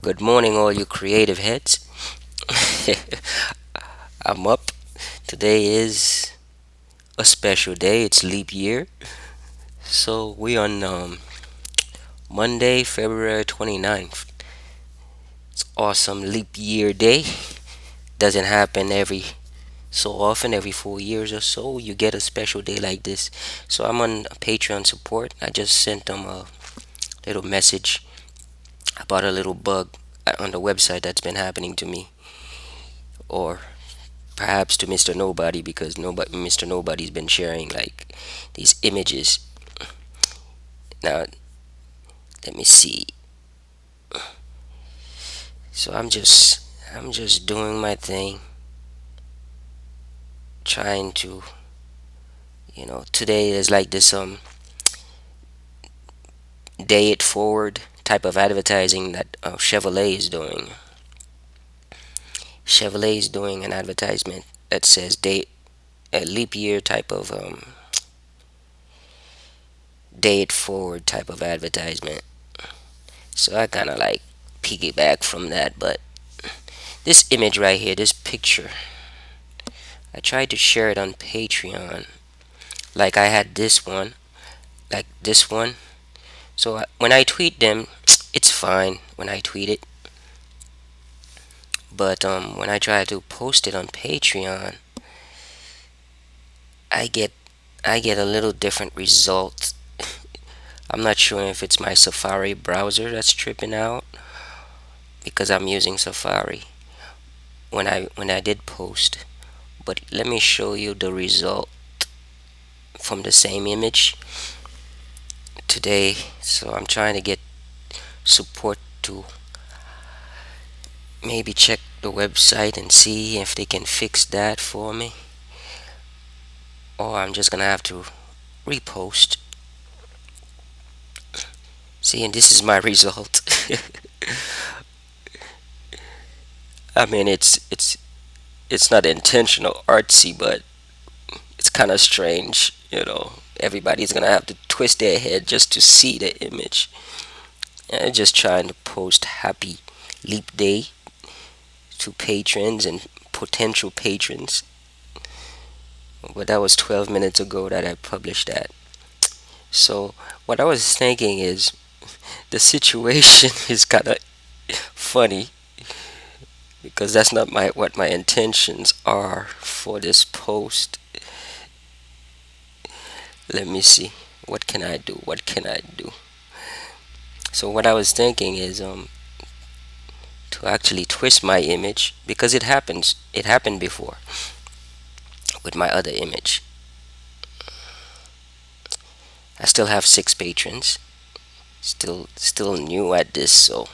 Good morning, all you creative heads. I'm up. Today is a special day. It's leap year. So we on Monday, February 29th. It's awesome leap year day. Doesn't happen every so often, every 4 years or so. You get a special day like this. So I'm on Patreon support. I just sent them a little message about a little bug on the website that's been happening to me. Or perhaps to Mr. Nobody because nobody Mr. Nobody's been sharing like these images. Now let me see. So I'm just doing my thing, trying to today is like this day it forward type of advertising that Chevrolet is doing. Chevrolet is doing an advertisement that says day a leap year type of day it forward type of advertisement. So I kind of like piggyback from that, but this image right here, this picture, I tried to share it on Patreon. Like I had this one, like this one. So when I tweet them, it's fine when I tweet it. But when I try to post it on Patreon, I get I get a little different result. I'm not sure if it's my Safari browser that's tripping out because I'm using Safari when I did post. But let me show you the result from the same image today. So I'm trying to get support to maybe check the website and see if they can fix that for me, or I'm just gonna have to repost. See, and this is my result. I mean, it's not intentional artsy, but it's kind of strange. Everybody's gonna have to twist their head just to see the image. And I'm just trying to post happy leap day to patrons and potential patrons. But that was 12 minutes ago that I published that. So what I was thinking is the situation is kind of funny because that's not my what my intentions are for this post. Let me see. What can I do? What can I do? So what I was thinking is to actually twist my image because it happens. It happened before with my other image. I still have 6 patrons. Still new at this, so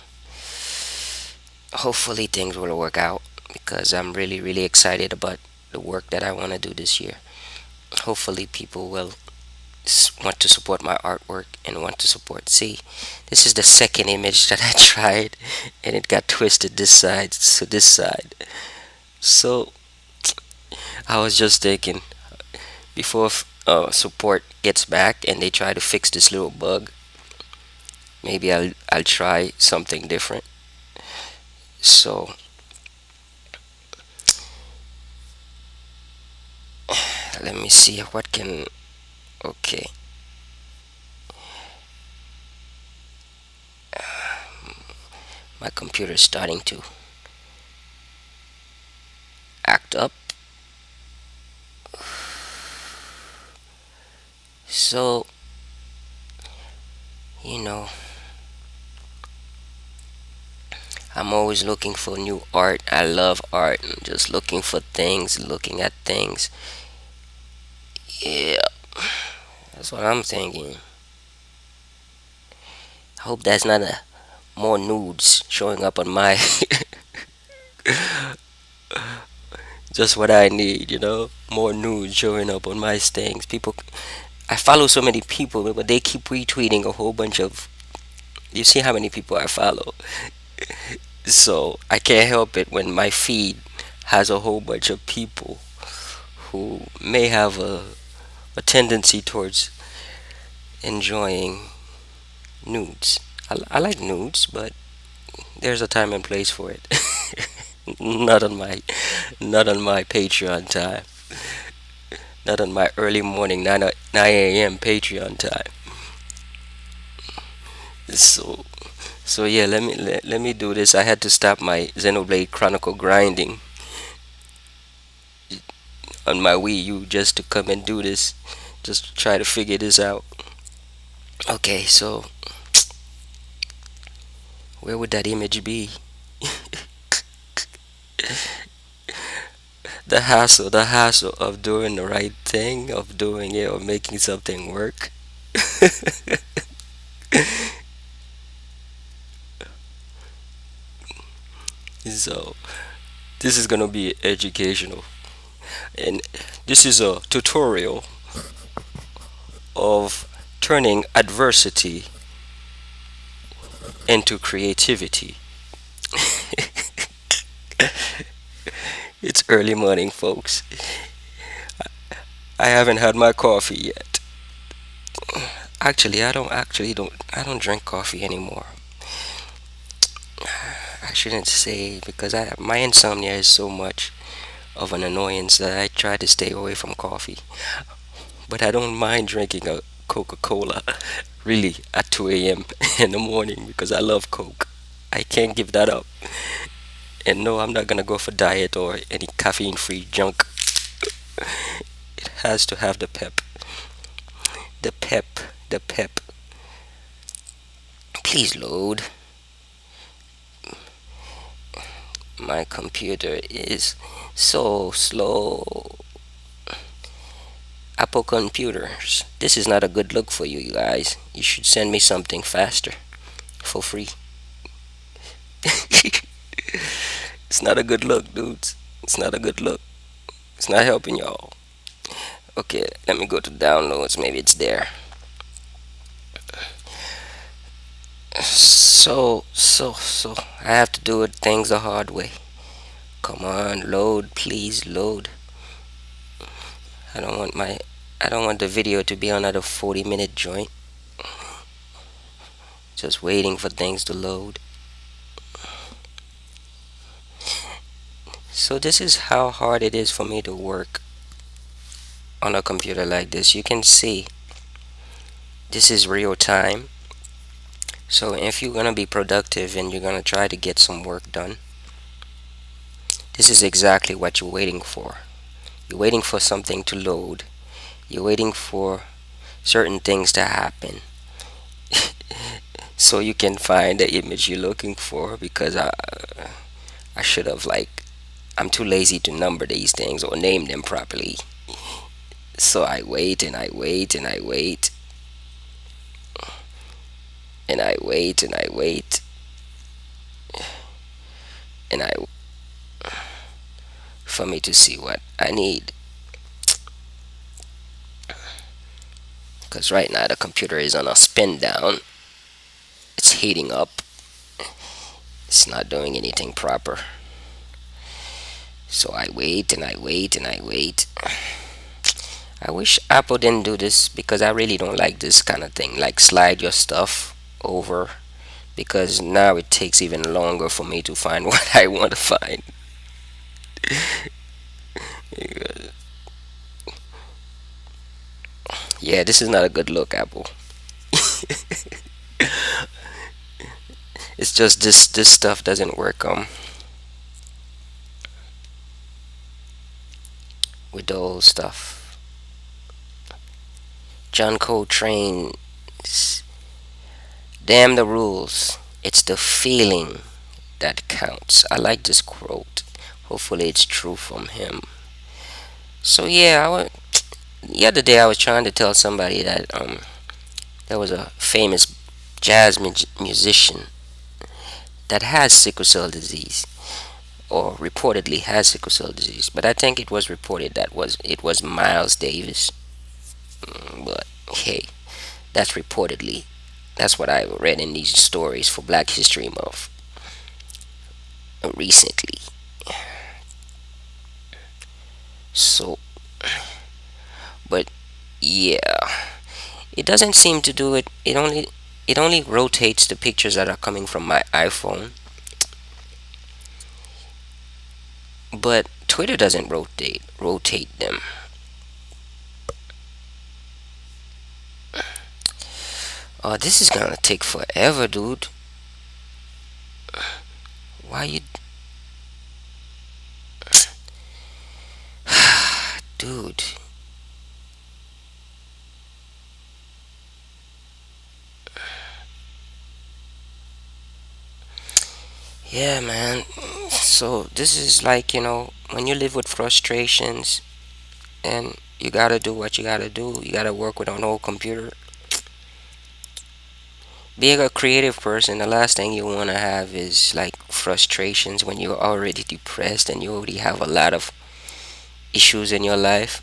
hopefully things will work out because I'm really excited about the work that I want to do this year. Hopefully people will want to support my artwork and want to support. See, this is the second image that I tried and it got twisted this side to this side. So I was just thinking before support gets back and they try to fix this little bug, maybe I'll try something different. So let me see what can. Okay, my computer's starting to act up. So you know, I'm always looking for new art. I love art. I'm just looking for things, looking at things. Yeah, that's what I'm thinking. Hope that's not a more nudes showing up on my. Just what I need. More nudes showing up on my things. People, I follow so many people, but they keep retweeting a whole bunch of. You see how many people I follow, so I can't help it when my feed has a whole bunch of people who may have a tendency towards enjoying nudes. I like nudes, but There's a time and place for it. not on my, not on my Patreon time. Not on my early morning 9 a.m. Patreon time. So so yeah, let me do this. I had to stop my Xenoblade Chronicle grinding on my Wii U just to come and do this, just to try to figure this out. Okay, so where would that image be? The hassle of doing the right thing, of doing it, or making something work. So this is gonna be educational, and this is a tutorial of turning adversity into creativity. It's early morning, folks. I haven't had my coffee yet. Actually, I don't drink coffee anymore. I shouldn't say because my insomnia is so much of an annoyance that I try to stay away from coffee. But I don't mind drinking a Coca-Cola really at 2 a.m. in the morning because I love Coke. I can't give that up. And no, I'm not gonna go for diet or any caffeine-free junk. It has to have the pep. The pep. The pep. Please load. My computer is so slow. Apple computers. This is not a good look for you, you guys. You should send me something faster for free. It's not a good look, dudes. It's not a good look. It's not helping y'all. Okay, let me go to downloads. Maybe it's there. So, I have to do it things the hard way. Come on, load, please load. I don't want my, I don't want the video to be another 40-minute joint. Just waiting for things to load. So this is how hard it is for me to work on a computer like this. You can see this is real time. So if you're gonna be productive and you're gonna try to get some work done, this is exactly what you're waiting for. You're waiting for something to load. You're waiting for certain things to happen so you can find the image you're looking for because I should have I'm too lazy to number these things or name them properly. So I wait and I wait and I wait and I wait and I wait and I for me to see what I need. Because right now the computer is on a spin down. It's heating up. It's not doing anything proper. So I wait and I wait and I wait. I wish Apple didn't do this because I really don't like this kind of thing. Like slide your stuff over because now it takes even longer for me to find what I want to find. Yeah, this is not a good look, Apple. It's just this stuff doesn't work with the old stuff. John Coltrane, damn the rules. It's the feeling that counts. I like this quote. Hopefully it's true from him. So yeah, the other day I was trying to tell somebody that there was a famous jazz musician that has sickle cell disease or reportedly has sickle cell disease, but I think it was reported that it was Miles Davis. But hey, that's reportedly. That's what I read in these stories for Black History Month recently. So, but yeah, it doesn't seem to do it. It only rotates the pictures that are coming from my iPhone. but Twitter doesn't rotate them. Oh, this is gonna take forever, dude. Why you, dude? Yeah, man. So this is like, when you live with frustrations and you gotta do what you gotta do. You gotta work with an old computer. Being a creative person, the last thing you wanna have is like frustrations when you're already depressed and you already have a lot of issues in your life.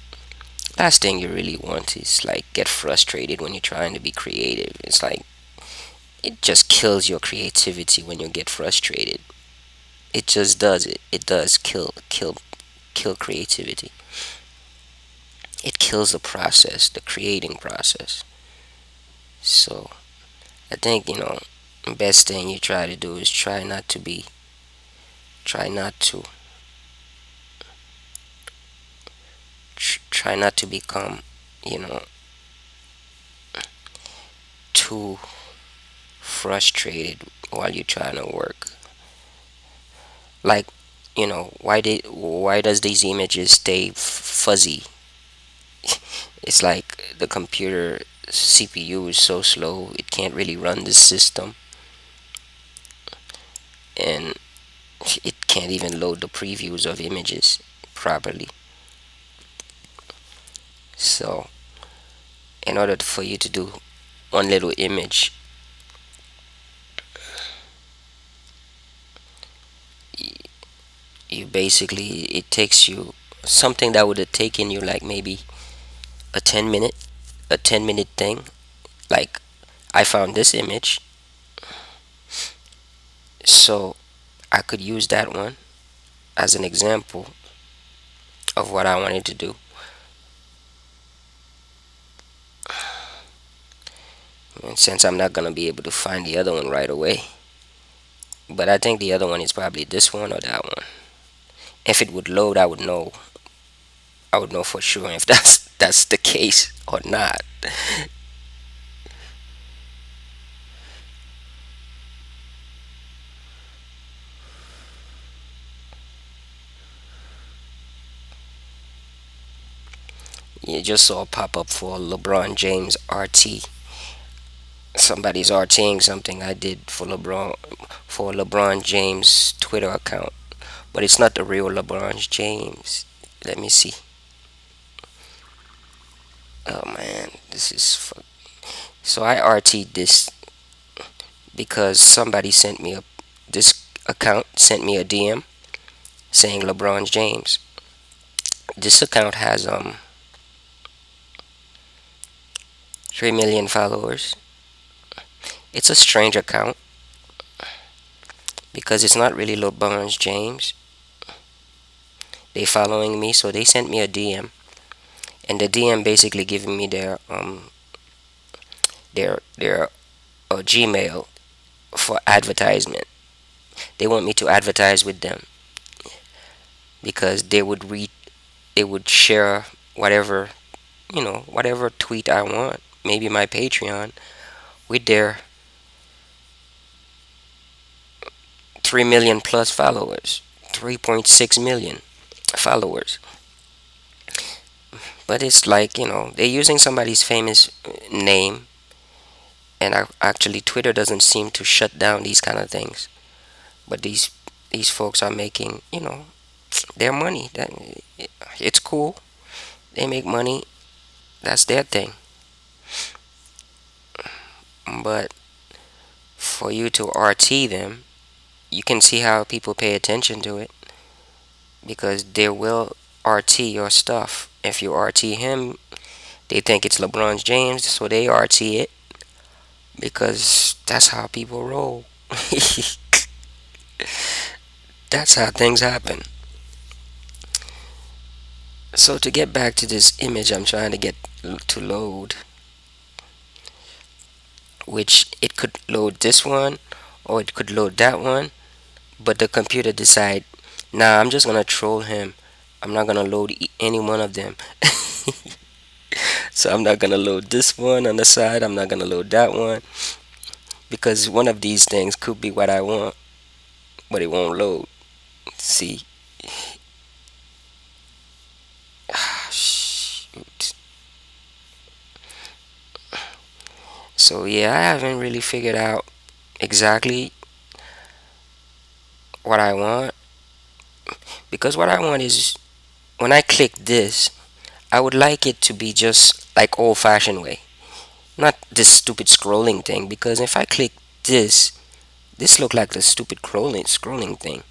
Last thing you really want is like get frustrated when you're trying to be creative. It's like it just kills your creativity when you get frustrated. It just does it. It does kill creativity. It kills the process, the creating process. So I think, the best thing you try to do is try not to try not to become, you know, too frustrated while you're trying to work. Like, why does these images stay fuzzy? It's like the computer CPU is so slow it can't really run the system, and it can't even load the previews of images properly. So in order for you to do one little image, you basically, it takes you something that would have taken you like maybe a 10 minute thing. Like, I found this image, so I could use that one as an example of what I wanted to do. And since I'm not gonna be able to find the other one right away, but I think the other one is probably this one or that one. If it would load, I would know for sure if that's the case or not. You just saw a pop up for LeBron James RT. Somebody's RTing something I did for LeBron James Twitter account, but it's not the real LeBron James. Let me see. Oh man, this is so I RT'd this because somebody sent me a this account sent me a DM saying LeBron James. This account has 3 million followers. It's a strange account because it's not really LeBron James. They following me, so they sent me a DM, and the DM basically giving me their Gmail for advertisement. They want me to advertise with them because they would share whatever, whatever tweet I want, maybe my Patreon, with their 3 million plus followers, 3.6 million followers. But it's like, they're using somebody's famous name, and actually Twitter doesn't seem to shut down these kind of things. But these folks are making, their money. That it's cool. They make money. That's their thing. But for you to RT them, you can see how people pay attention to it because they will RT your stuff. If you RT him, they think it's LeBron James, so they RT it because that's how people roll. That's how things happen. So to get back to this image I'm trying to get to load, which it could load this one or it could load that one, but the computer Nah, I'm just gonna troll him. I'm not gonna load any one of them. So I'm not gonna load this one on the side. I'm not gonna load that one because one of these things could be what I want, but it won't load. See? Shoot. So yeah, I haven't really figured out exactly what I want because what I want is when I click this, I would like it to be just like old-fashioned way, not this stupid scrolling thing. Because if I click this, this look like the stupid scrolling thing.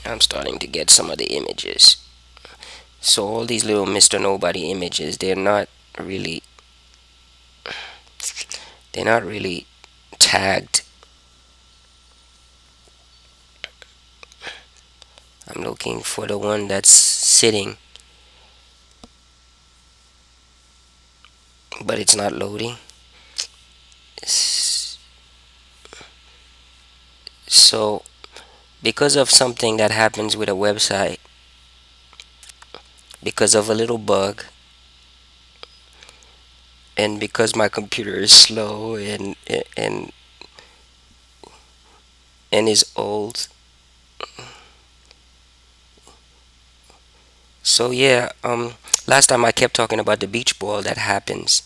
I'm starting to get some of the images. So all these little Mr. Nobody images, really they're not really tagged. I'm looking for the one that's sitting, but it's not loading. So because of something that happens with a website, because of a little bug, and because my computer is slow and and is old. So yeah, last time I kept talking about the beach ball that happens,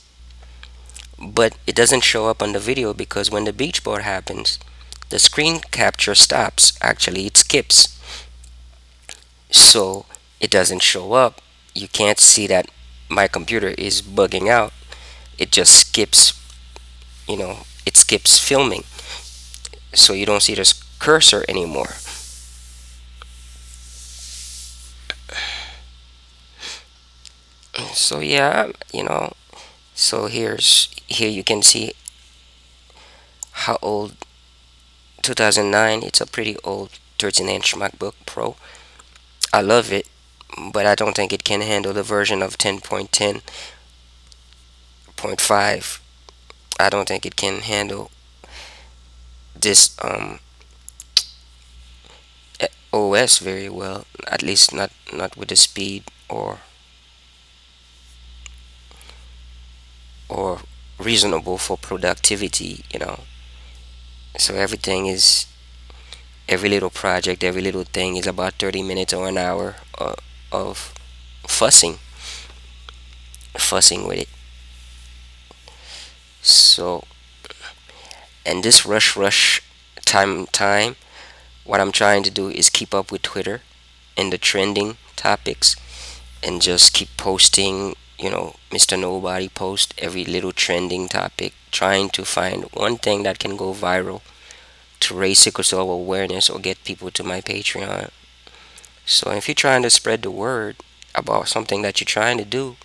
but it doesn't show up on the video because when the beach ball happens, the screen capture stops. Actually, it skips, so it doesn't show up. You can't see that my computer is bugging out. It just skips, it skips filming, so you don't see the cursor anymore. So yeah, so here you can see how old 2009. It's a pretty old 13-inch MacBook Pro. I love it, but I don't think it can handle the version of 10.10.5. I don't think it can handle this OS very well. At least not with the speed or reasonable for productivity. So every little project, every little thing is about 30 minutes or an hour of fussing, fussing with it. So, and this rush time, what I'm trying to do is keep up with Twitter and the trending topics and just keep posting, Mr. Nobody post every little trending topic, trying to find one thing that can go viral to raise sickle cell awareness or get people to my Patreon. So if you're trying to spread the word about something that you're trying to do,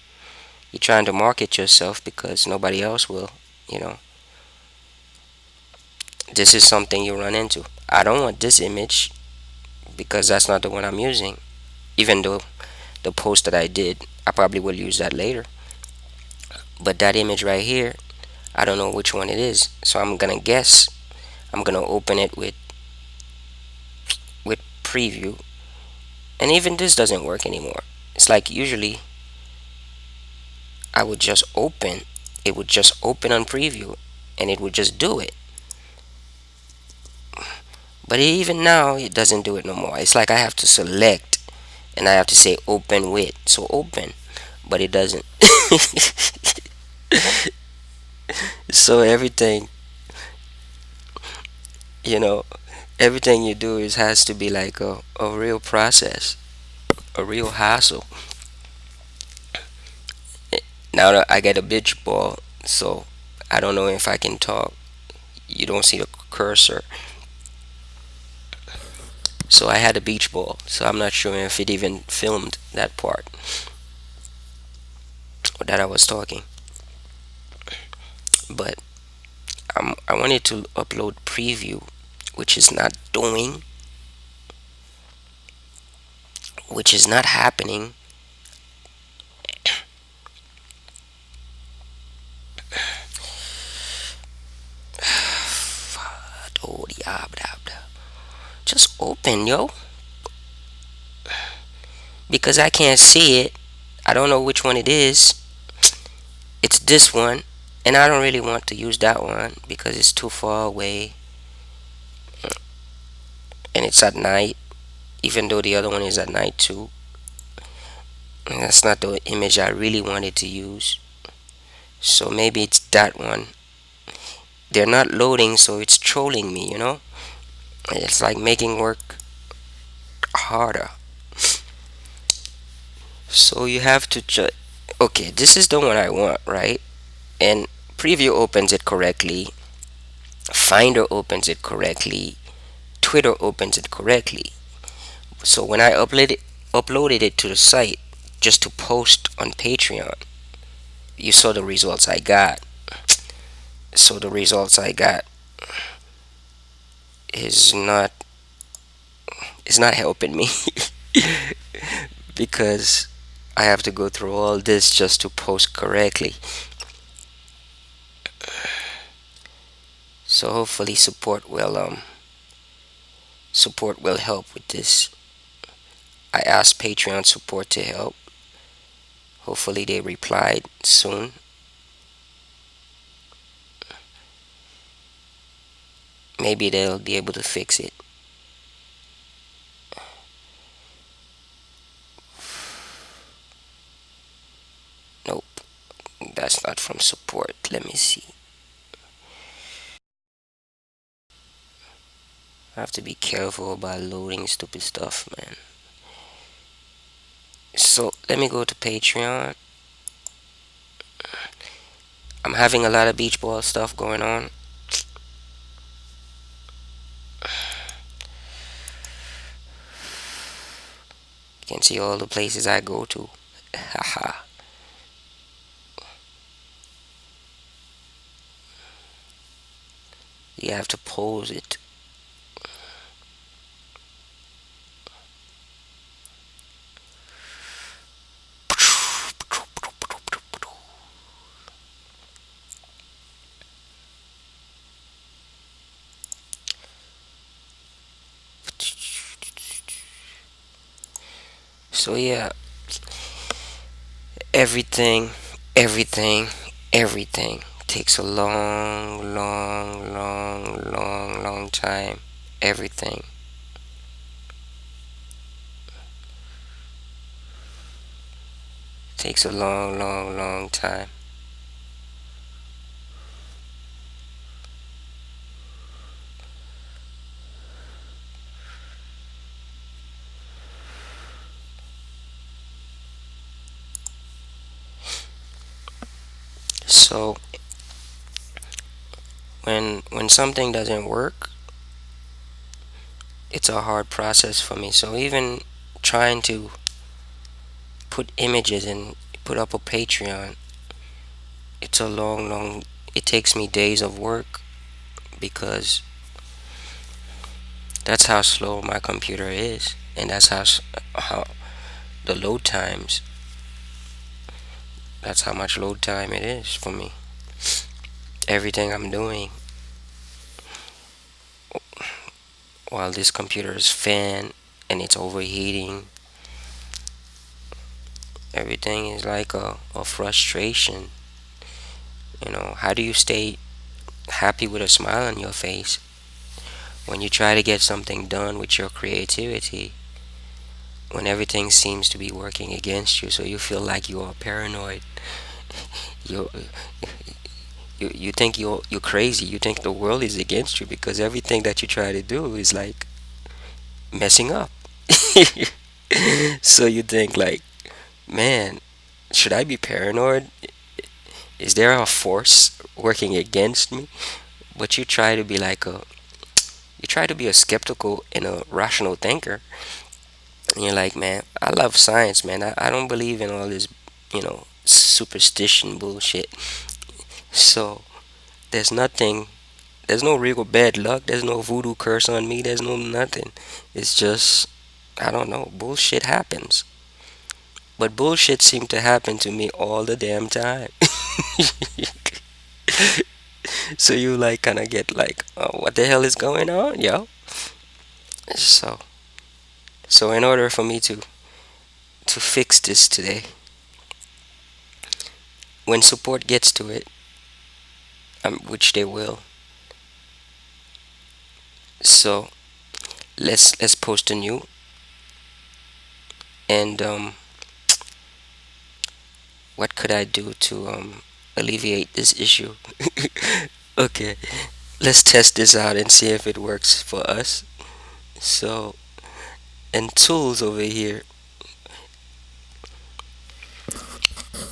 you're trying to market yourself because nobody else will, you know, this is something you run into. I don't want this image because that's not the one I'm using. Even though the post that I did, I probably will use that later. But that image right here, I don't know which one it is. So I'm gonna guess. I'm gonna open it with preview. And even this doesn't work anymore. It's like usually I would just open, it would just open on preview and it would just do it. But even now it doesn't do it no more. It's like I have to select and I have to say open with. So open, but it doesn't. So you know, everything you do is has to be like a real process, a real hassle. Now that I get a bitch ball, so I don't know if I can talk. You don't see the cursor. So I had a beach ball, so I'm not sure if it even filmed that part that I was talking. But I wanted to upload preview, which is not doing, which is not happening. Oh, yeah, blah, blah. Just open, yo. Because I can't see it. I don't know which one it is. It's this one. And I don't really want to use that one because it's too far away and it's at night, even though the other one is at night too. And that's not the image I really wanted to use. So maybe it's that one. They're not loading, so it's trolling me, you know? It's like making work harder. So you have to just. Okay, this is the one I want, right? And preview opens it correctly, Finder opens it correctly, Twitter opens it correctly. So when I uploaded it to the site just to post on Patreon, you saw the results I got. So the results I got is not helping me because I have to go through all this just to post correctly. So hopefully support will help with this. I asked Patreon support to help. Hopefully they replied soon. Maybe they'll be able to fix it. Nope, that's not from support. Let me see. I have to be careful about loading stupid stuff, man. So let me go to Patreon. I'm having a lot of beach ball stuff going on. You can see all the places I go to. Haha. You have to pose it. So yeah, everything, everything, everything takes a long, long, long, long, long time. Everything. Takes a long, long, long time. So when something doesn't work, it's a hard process for me. So even trying to put images and put up a Patreon, it's a long, long. It takes me days of work because that's how slow my computer is, and that's how the load times. That's how much load time it is for me. Everything I'm doing while this computer is fan and it's overheating, everything is like a frustration. How do you stay happy with a smile on your face when you try to get something done with your creativity when everything seems to be working against you, so you feel like you are paranoid. You you think you're crazy. You think the world is against you because everything that you try to do is like messing up. So you think like, man, should I be paranoid? Is there a force working against me? But you try to be a skeptical and a rational thinker. And you're like, man, I love science, man. I don't believe in all this, superstition bullshit. So there's nothing, there's no real bad luck. There's no voodoo curse on me. There's no nothing. It's just, I don't know, bullshit happens. But bullshit seemed to happen to me all the damn time. So you like kind of get like, what the hell is going on, yo? So, so in order for me to fix this today, when support gets to it, which they will, so let's post a new and what could I do to alleviate this issue? Okay, let's test this out and see if it works for us. So, in tools over here,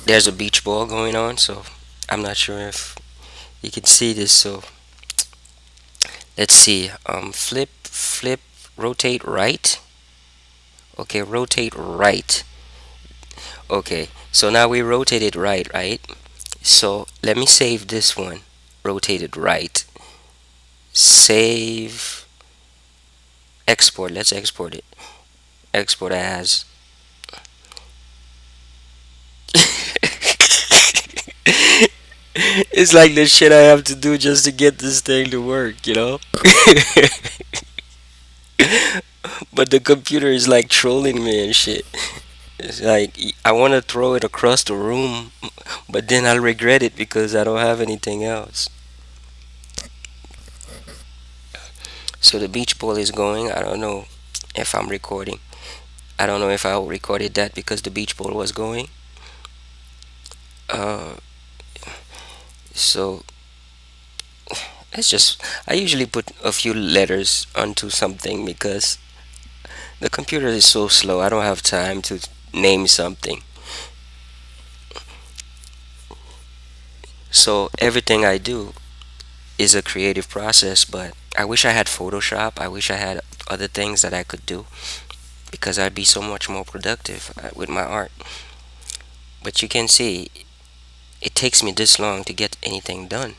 there's a beach ball going on. So, I'm not sure if you can see this. So, let's see. Flip, rotate right. Okay, rotate right. Okay, so now we rotated right, right? So, let me save this one. Rotated right. Save. Export. Let's export it. Export as. It's like the shit I have to do just to get this thing to work, you know? But the computer is like trolling me and shit. It's like I want to throw it across the room, but then I'll regret it because I don't have anything else. So the beach ball is going. I don't know if I'm recording. I don't know if I recorded that because the beach ball was going. Uh, so let's just. I usually put a few letters onto something because the computer is so slow. I don't have time to name something. So everything I do is a creative process, but I wish I had Photoshop. I wish I had other things that I could do because I'd be so much more productive with my art. But you can see it takes me this long to get anything done.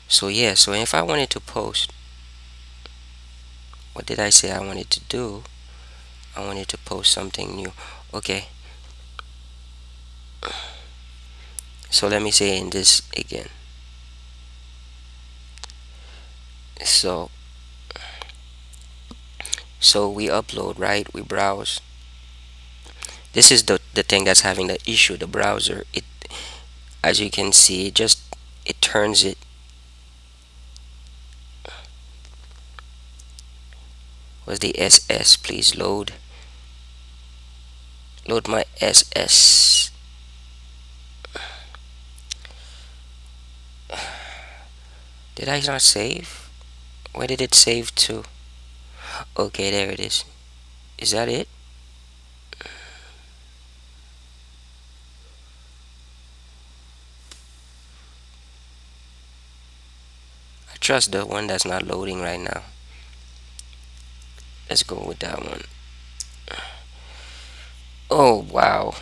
So yeah, so if I wanted to post, what did I say I wanted to do? I wanted to post something new. Okay, so let me say in this again. So so we upload, right? We browse. This is the thing that's having the issue. The browser, it, as you can see, it turns it. Was the SS? Please load my SS. Did I not save? Where did it save to? Okay, there it is. Is that it? I trust the one that's not loading right now. Let's go with that one. Oh wow.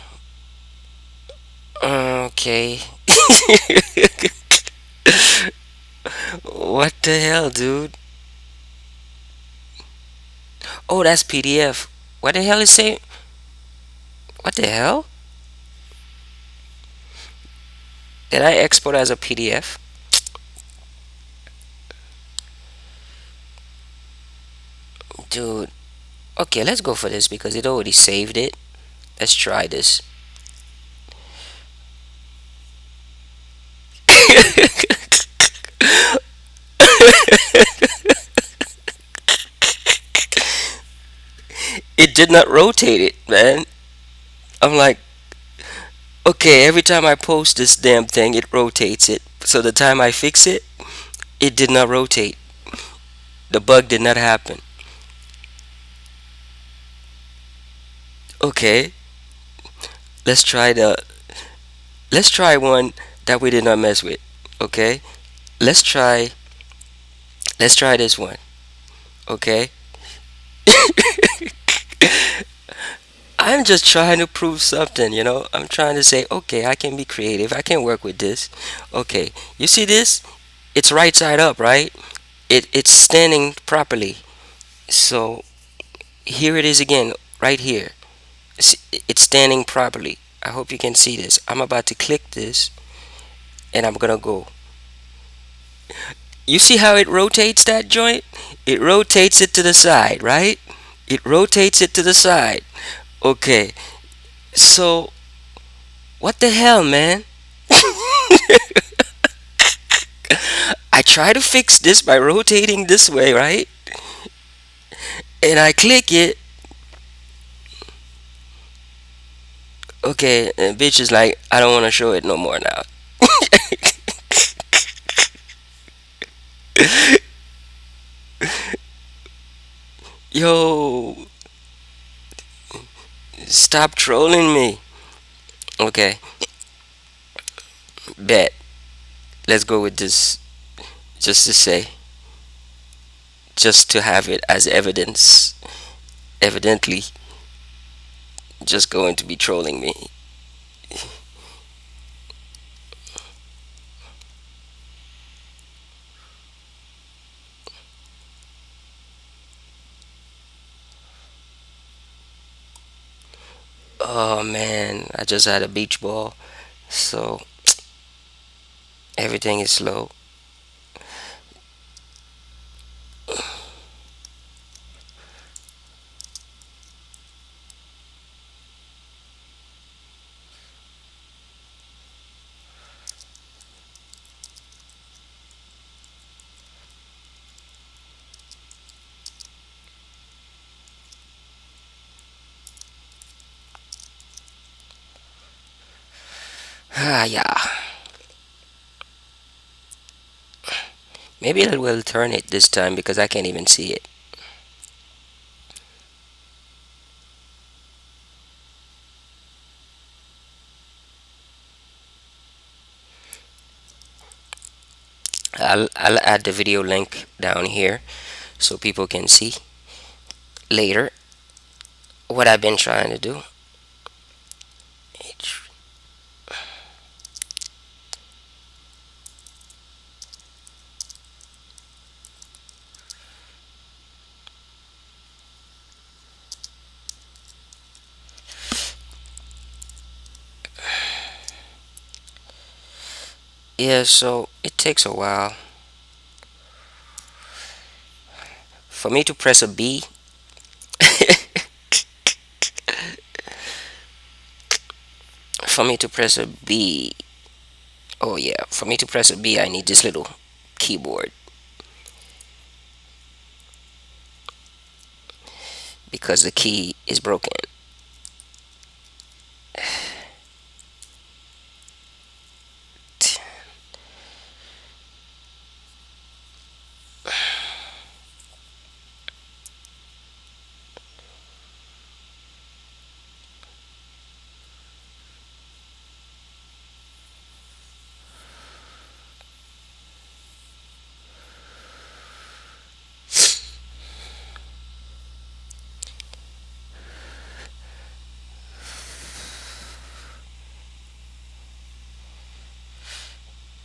Okay. What the hell, dude? Oh, that's PDF. What the hell is saying? What the hell? Did I export as a PDF? Dude. Okay, let's go for this because it already saved it. Let's try this. It did not rotate it, man. I'm like, okay, every time I post this damn thing, it rotates it. So the time I fix it, it did not rotate. The bug did not happen. Okay, let's try the let's try one that we did not mess with. Okay, let's try this one. Okay, I'm just trying to prove something, you know. I'm trying to say, okay, I can be creative. I can work with this. Okay, you see this? It's right side up, right? It's standing properly. So here it is again, right here. It's standing properly. I hope you can see this. I'm about to click this, and I'm gonna go. You see how it rotates that joint? It rotates it to the side, right? It rotates it to the side. Okay, so what the hell, man? I try to fix this by rotating this way, right? And I click it. Okay, and bitch is like, I don't want to show it no more now. Yo, stop trolling me. Okay, bet. Let's go with this just to say, just to have it as evidence. Evidently, just going to be trolling me. Oh man, I just had a beach ball, so everything is slow. Ah, yeah. Maybe it will turn it this time because I can't even see it. I'll add the video link down here so people can see later what I've been trying to do. Yeah, so it takes a while for me to press a B. For me to press a B. Oh yeah, for me to press a B, I need this little keyboard because the key is broken.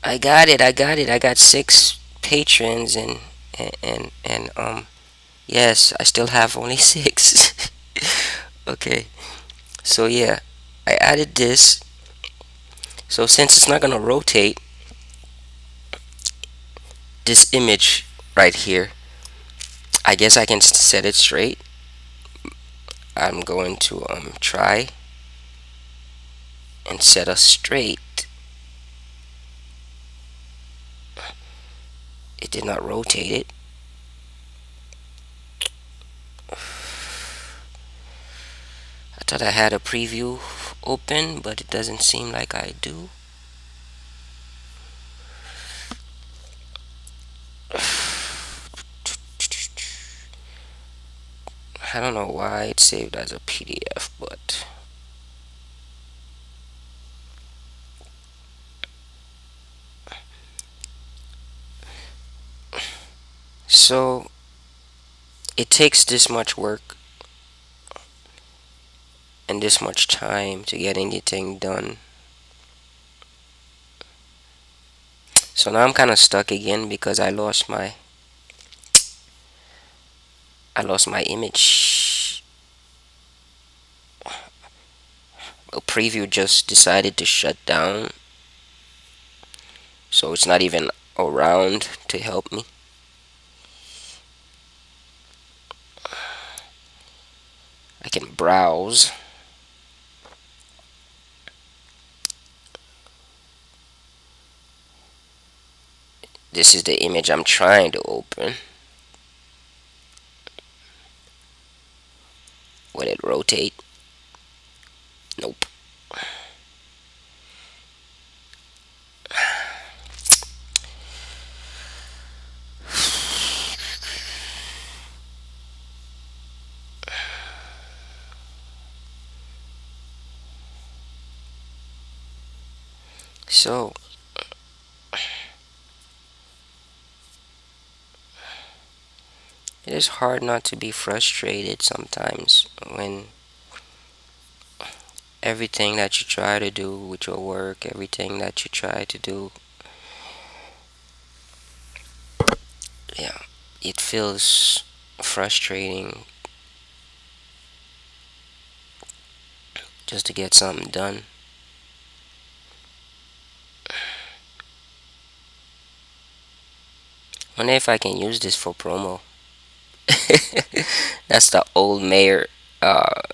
I got it. I got it. I got 6 patrons and yes, I still have only 6. Okay. So yeah, I added this. So since it's not gonna rotate this image right here, I guess I can set it straight. I'm going to try and set us straight. It did not rotate it. I thought I had a preview open, but it doesn't seem like I do. I don't know why it's saved as a PDF, but so it takes this much work and this much time to get anything done. So now I'm kind of stuck again because I lost my image. A preview just decided to shut down, so it's not even around to help me. I can browse. This is the image I'm trying to open. Will it rotate? Nope. So, it is hard not to be frustrated sometimes when everything that you try to do with your work, everything that you try to do, yeah, it feels frustrating just to get something done. Wonder if I can use this for promo. That's the old mayor of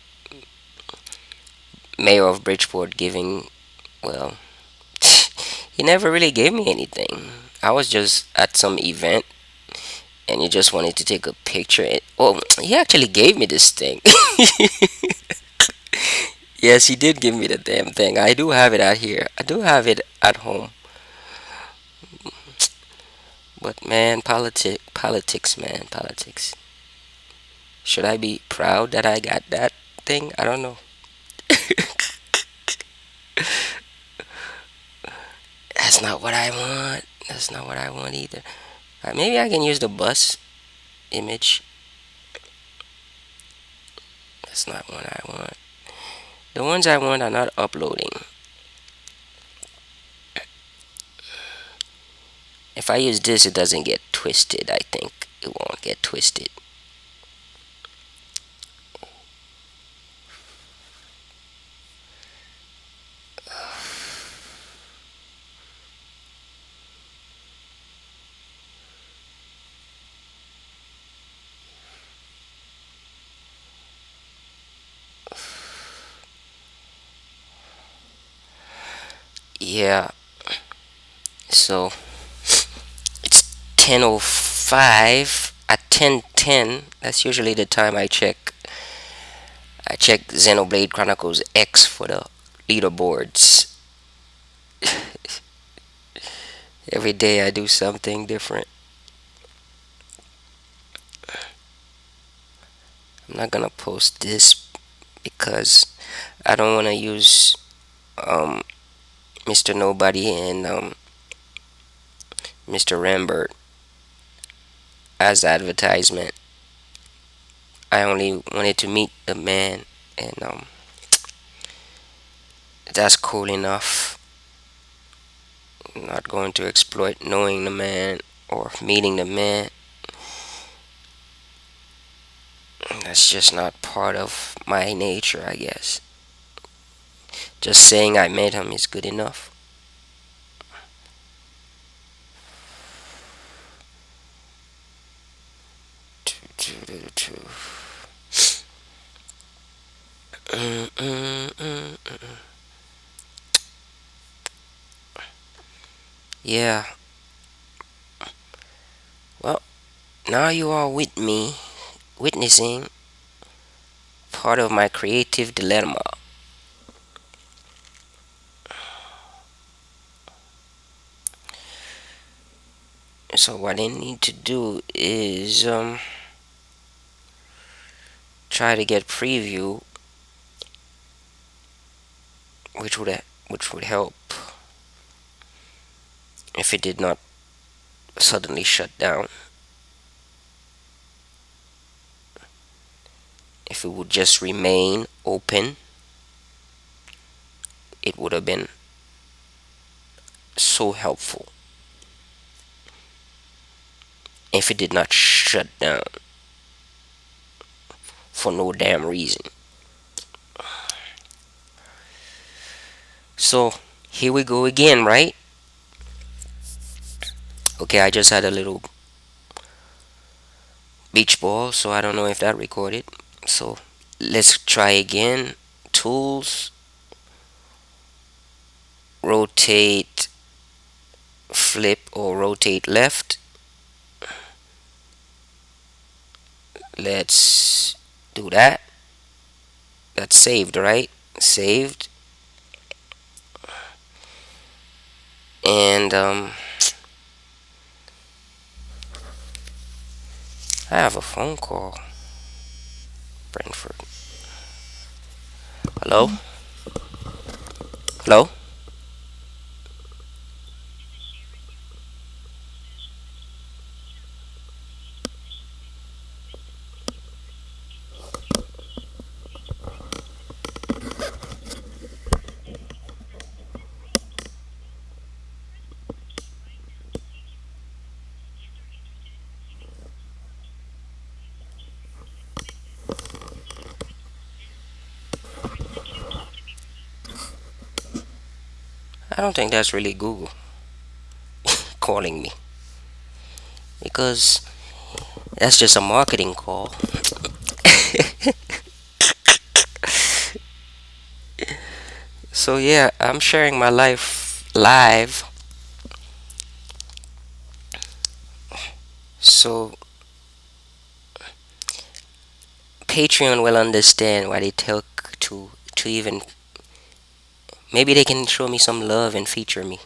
Bridgeport giving. Well, he never really gave me anything. I was just at some event and he just wanted to take a picture. Oh, he actually gave me this thing. Yes, he did give me the damn thing. I do have it out here. I do have it at home. But man, politics, man, politics. Should I be proud that I got that thing? I don't know. That's not what I want. That's not what I want either. Maybe I can use the bus image. That's not what I want. The ones I want are not uploading. If I use this, it doesn't get twisted. I think it won't get twisted. Yeah. So it's 10:05. At 10:10, that's usually the time I check. I check Xenoblade Chronicles X for the leaderboards. Every day I do something different. I'm not gonna post this because I don't want to use um, Mr. Nobody and Mr. Rambert as advertisement. I only wanted to meet the man, and that's cool enough. I'm not going to exploit knowing the man or meeting the man. That's just not part of my nature, I guess. Just saying I met him is good enough. Yeah, well, now you are with me, witnessing part of my creative dilemma. So what I need to do is try to get preview, which would help if it did not suddenly shut down. If it would just remain open, it would have been so helpful. If it did not shut down for no damn reason. So here we go again, right? Okay, I just had a little beach ball, so I don't know if that recorded. So let's try again. Tools, rotate, flip or rotate left. Let's do that. That's saved, right? Saved. And I have a phone call. Brentford. Hello? Hello? I don't think that's really Google calling me because that's just a marketing call. So yeah, I'm sharing my life live. So Patreon will understand why they took to even maybe they can show me some love and feature me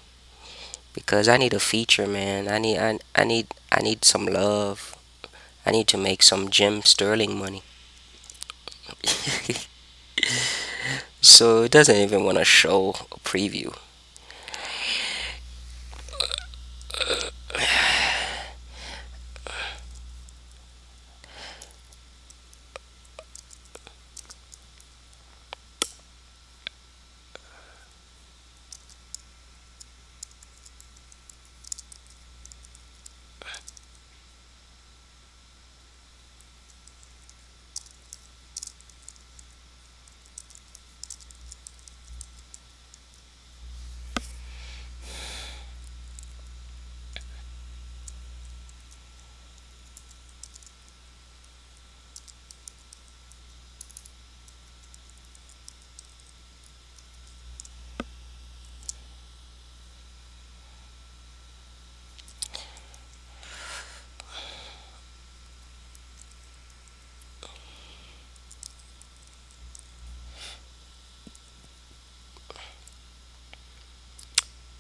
because I need a feature, man. I need some love. I need to make some Jim Sterling money. So it doesn't even want to show a preview.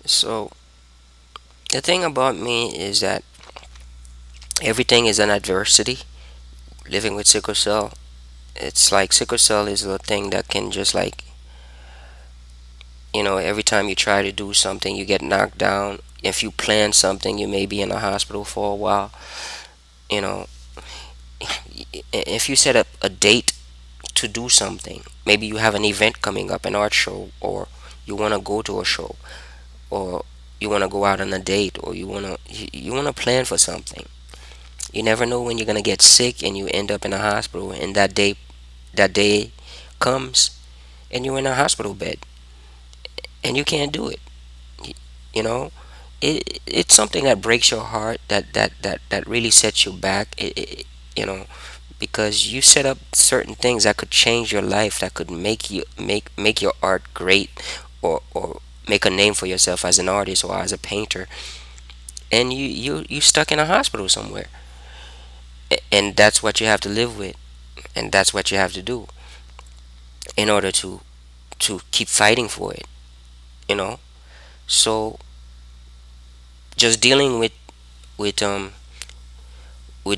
So the thing about me is that everything is an adversity. Living with sickle cell, it's like sickle cell is a thing that can just like every time you try to do something, you get knocked down. If you plan something, you may be in the hospital for a while. You know, if you set up a date to do something, maybe you have an event coming up, an art show, or you want to go to a show, or you want to go out on a date, or you want to plan for something. You never know when you're gonna get sick and you end up in a hospital, and that day comes and you're in a hospital bed and you can't do it. Y- You know, it's something that breaks your heart, that really sets you back. You know, because you set up certain things that could change your life, that could make your art great, or make a name for yourself as an artist or as a painter, and you stuck in a hospital somewhere, and that's what you have to live with, and that's what you have to do in order to keep fighting for it. You know, so just dealing with with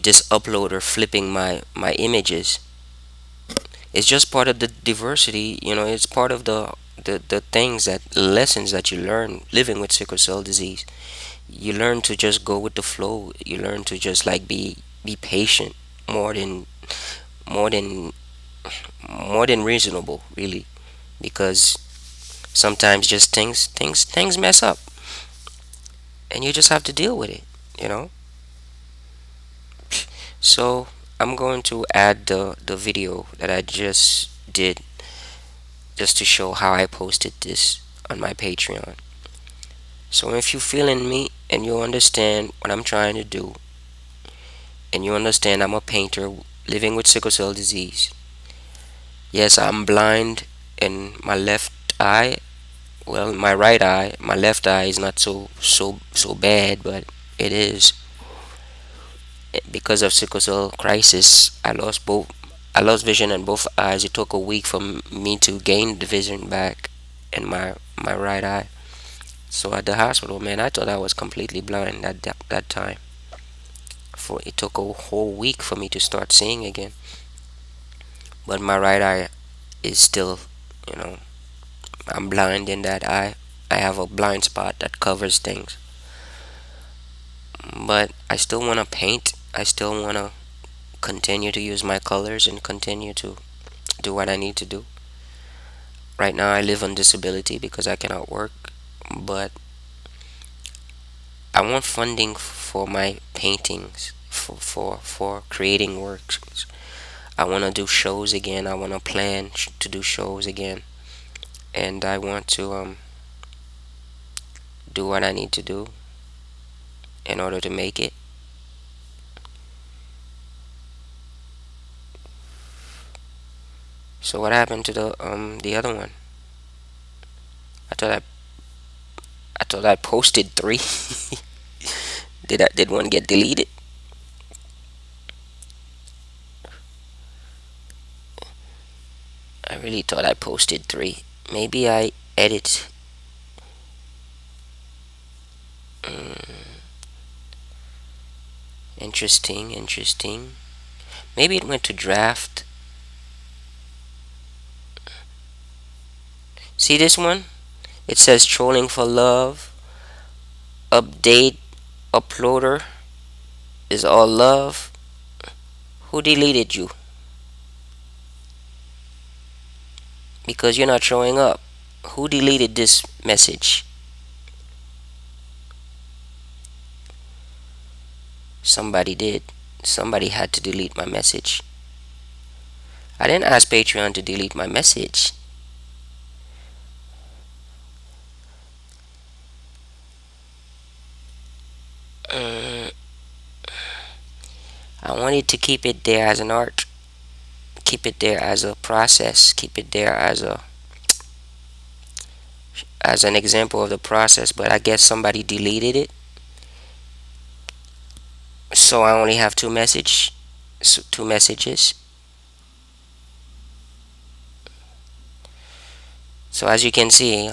this uploader flipping my images, it's just part of the diversity. It's part of the things, that lessons that you learn living with sickle cell disease. You learn to just go with the flow. You learn to just like be patient, more than more than more than reasonable, really, because sometimes just things mess up, and you just have to deal with it. you know so I'm going to add the video that I just did, just to show how I posted this on my Patreon. So if you feeling me and you understand what I'm trying to do, and you understand I'm a painter living with sickle cell disease. Yes, I'm blind in my left eye. Well, my right eye, my left eye is not so bad, but it is because of sickle cell crisis. I lost vision in both eyes. It took a week for me to gain the vision back in my right eye. So at the hospital, man, I thought I was completely blind at that time. For it took a whole week for me to start seeing again. But my right eye is still, you know, I'm blind in that eye. I have a blind spot that covers things. But I still want to paint. I still want to continue to use my colors and continue to do what I need to do. Right now, I live on disability because I cannot work. But I want funding for my paintings, for creating works. I want to do shows again. I want to plan to do shows again. And I want to do what I need to do in order to make it. So what happened to the other one? I thought I posted three. Did one get deleted? I really thought I posted three. Maybe I edit. Mm, interesting, interesting. Maybe it went to draft. See this one? It says trolling for love. Update uploader is all love. Who deleted you? Because you're not showing up. Who deleted this message? Somebody did. Somebody had to delete my message. I didn't ask Patreon to delete my message. Uh, I wanted to keep it there as an art, keep it there as a process, keep it there as an example of the process. But I guess somebody deleted it, so I only have two messages. So as you can see,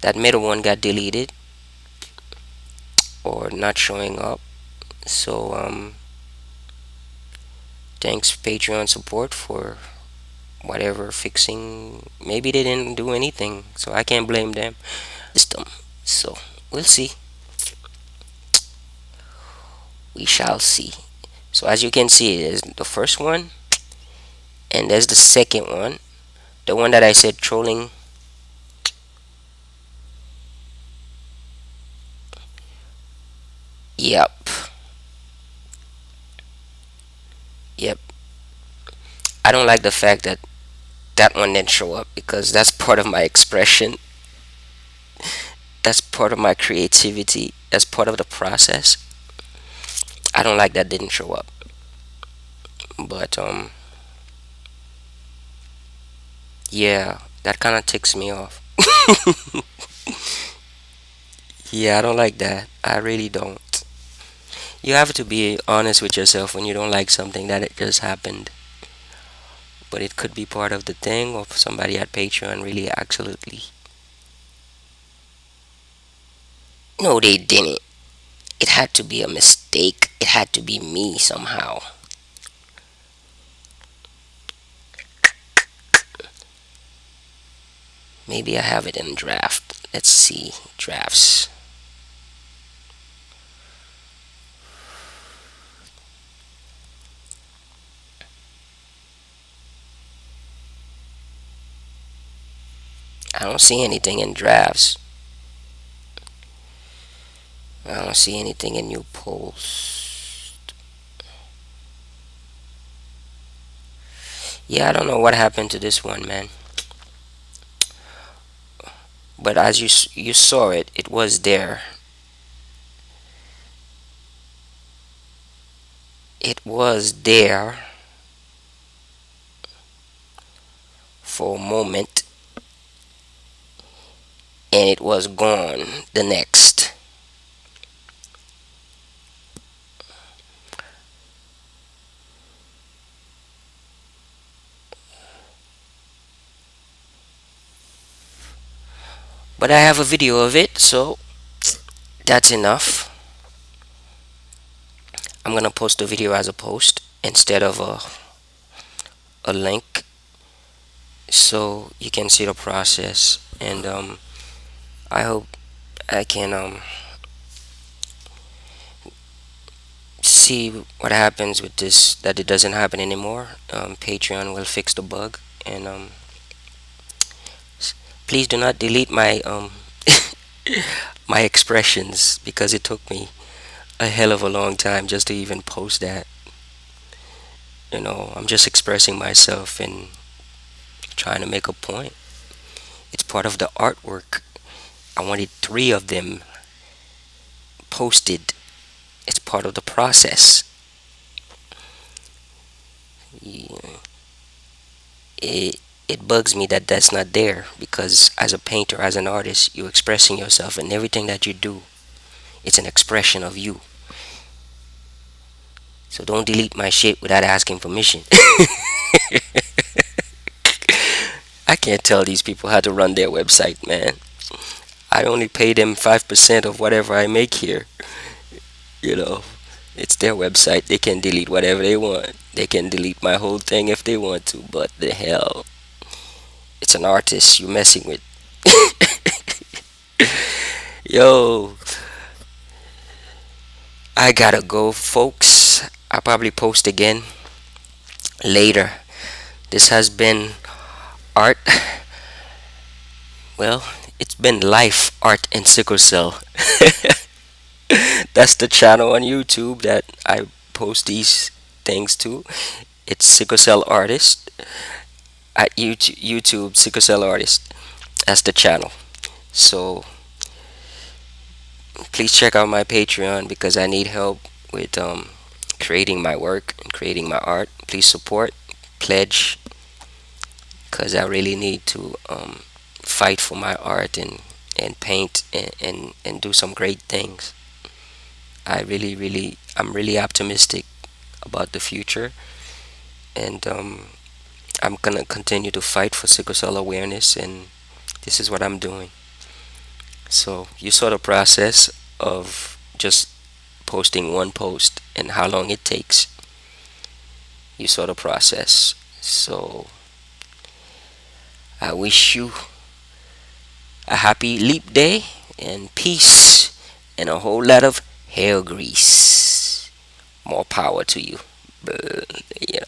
that middle one got deleted or not showing up. So thanks Patreon support for whatever fixing. Maybe they didn't do anything, so I can't blame them. System. So we'll see. We shall see. So as you can see, there's the first one, and there's the second one. The one that I said trolling. Yep. Yep. I don't like the fact that that one didn't show up because that's part of my expression. That's part of my creativity. That's part of the process. I don't like that didn't show up. But yeah, that kind of ticks me off. Yeah, I don't like that. I really don't. You have to be honest with yourself when you don't like something that it just happened. But it could be part of the thing, or if somebody at Patreon really absolutely. No, they didn't. It had to be a mistake. It had to be me somehow. Maybe I have it in draft. Let's see. Drafts. I don't see anything in drafts. I don't see anything in new post. Yeah, I don't know what happened to this one, man. but as you saw it, it was there. It was there for a moment, and it was gone the next. But I have a video of it, so that's enough. I'm gonna post the video as a post instead of a link, so you can see the process. And I hope I can see what happens with this, that it doesn't happen anymore. Patreon will fix the bug, and please do not delete my my expressions, because it took me a hell of a long time just to even post that. I'm just expressing myself and trying to make a point. It's part of the artwork. I wanted three of them posted. It's part of the process. Yeah. It bugs me that that's not there, because as a painter, as an artist, you're expressing yourself, and everything that you do, it's an expression of you. So don't delete my shit without asking permission. I can't tell these people how to run their website, man. I only pay them 5% of whatever I make here. You know, it's their website. They can delete whatever they want. They can delete my whole thing if they want to, but the hell, it's an artist you're messing with. Yo, I gotta go, folks. I'll probably post again later. This has been art. Well, it's been life, art, and sickle cell. That's the channel on YouTube that I post these things to. It's Sickle Cell Artist at YouTube. Sickle Cell Artist. That's the channel. So please check out my Patreon, because I need help with creating my work and creating my art. Please support, pledge, because I really need to fight for my art and paint and do some great things. I'm really optimistic about the future, and I'm gonna continue to fight for sickle cell awareness, and this is what I'm doing. So you saw the process of just posting one post and how long it takes. You saw the process. So I wish you a happy leap day and peace and a whole lot of hair grease. More power to you. Yeah.